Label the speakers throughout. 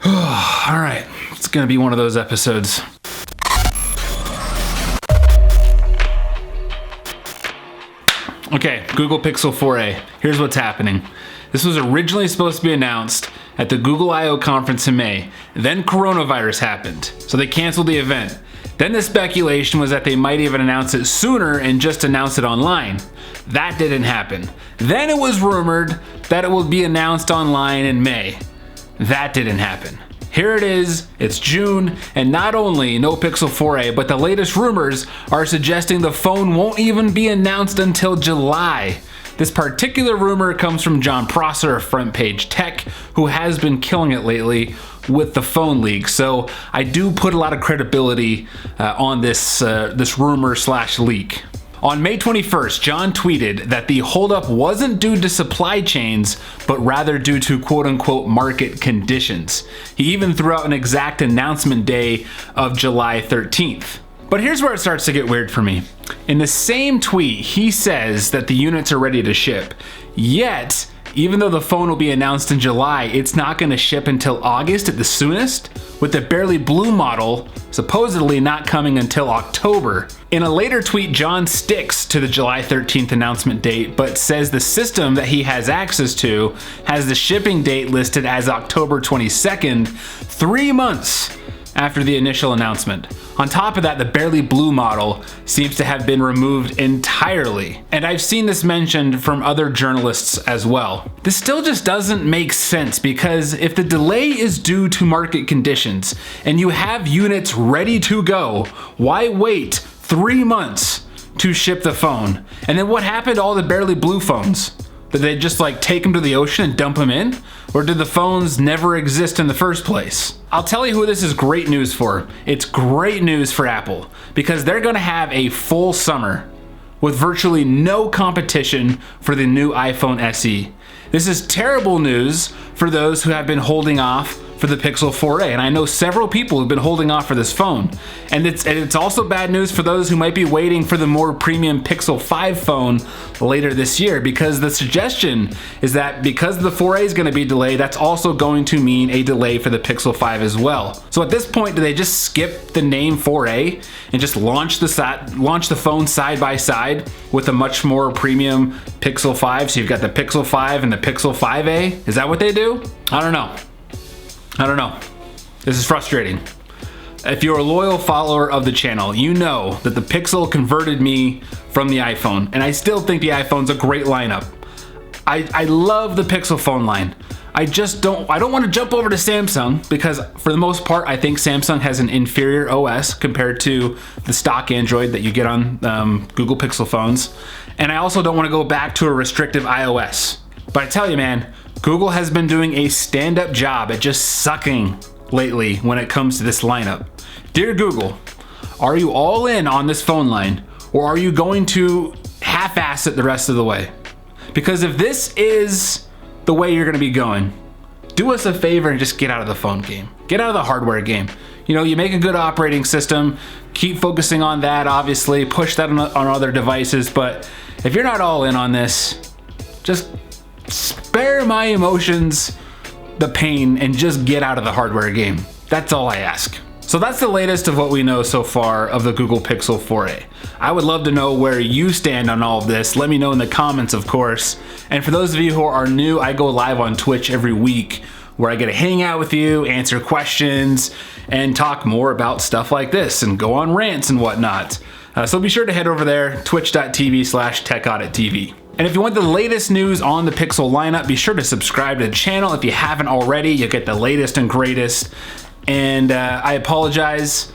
Speaker 1: All right, it's gonna be one of those episodes. Okay, Google Pixel 4a. Here's what's happening. This was originally supposed to be announced at the Google I/O conference in May. Then coronavirus happened, so they canceled the event. Then the speculation was that they might even announce it sooner and just announce it online. That didn't happen. Then it was rumored that it would be announced online in May. That didn't happen. Here it is, it's June, and not only no Pixel 4a, but the latest rumors are suggesting the phone won't even be announced until July. This particular rumor comes from John Prosser of Front Page Tech, who has been killing it lately with the phone leak. So I do put a lot of credibility on this rumor/leak. On May 21st, John tweeted that the holdup wasn't due to supply chains, but rather due to quote-unquote market conditions. He even threw out an exact announcement day of July 13th. But here's where it starts to get weird for me. In the same tweet, he says that the units are ready to ship. Yet, even though the phone will be announced in July, it's not going to ship until August at the soonest, with the barely blue model supposedly not coming until October. In a later tweet, John sticks to the July 13th announcement date, but says the system that he has access to has the shipping date listed as October 22nd, 3 months after the initial announcement. On top of that, the barely blue model seems to have been removed entirely. And I've seen this mentioned from other journalists as well. This still just doesn't make sense, because if the delay is due to market conditions and you have units ready to go, why wait 3 months to ship the phone? And then what happened to all the barely blue phones? Did they just take them to the ocean and dump them in? Or did the phones never exist in the first place? I'll tell you who this is great news for. It's great news for Apple, because they're gonna have a full summer with virtually no competition for the new iPhone SE. This is terrible news for those who have been holding off for the Pixel 4a, and I know several people who've been holding off for this phone. And it's also bad news for those who might be waiting for the more premium Pixel 5 phone later this year, because the suggestion is that because the 4a is going to be delayed, that's also going to mean a delay for the Pixel 5 as well. So at this point, do they just skip the name 4a and just launch the phone side by side with a much more premium Pixel 5? So you've got the Pixel 5 and the Pixel 5a? Is that what they do? I don't know. This is frustrating. If you're a loyal follower of the channel, you know that the Pixel converted me from the iPhone, and I still think the iPhone's a great lineup. I love the Pixel phone line. I don't want to jump over to Samsung, because for the most part, I think Samsung has an inferior OS compared to the stock Android that you get on Google Pixel phones. And I also don't want to go back to a restrictive iOS. But I tell you, man, Google has been doing a stand-up job at just sucking lately when it comes to this lineup. Dear Google, are you all in on this phone line, or are you going to half-ass it the rest of the way? Because if this is the way you're gonna be going, do us a favor and just get out of the phone game. Get out of the hardware game. You know, you make a good operating system, keep focusing on that, obviously, push that on other devices, but if you're not all in on this, just spare my emotions the pain and just get out of the hardware game. That's all I ask. So that's the latest of what we know so far of the Google Pixel 4a. I would love to know where you stand on all of this. Let me know in the comments, of course. And for those of you who are new, I go live on Twitch every week, where I get to hang out with you, answer questions, and talk more about stuff like this and go on rants and whatnot. So be sure to head over there, twitch.tv/TechAuditTV. And if you want the latest news on the Pixel lineup, be sure to subscribe to the channel. If you haven't already, you'll get the latest and greatest. And I apologize,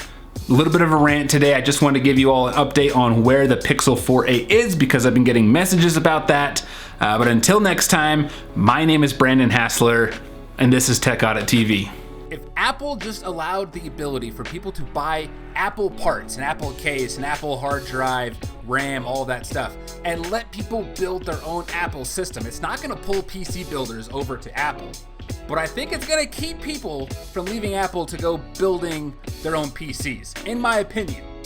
Speaker 1: a little bit of a rant today. I just wanted to give you all an update on where the Pixel 4a is, because I've been getting messages about that. But until next time, my name is Brandon Hassler, and this is Tech Audit TV. If Apple just allowed the ability for people to buy Apple parts, an Apple case, an Apple hard drive, RAM, all that stuff, and let people build their own Apple system, it's not gonna pull PC builders over to Apple, but I think it's gonna keep people from leaving Apple to go building their own PCs, in my opinion.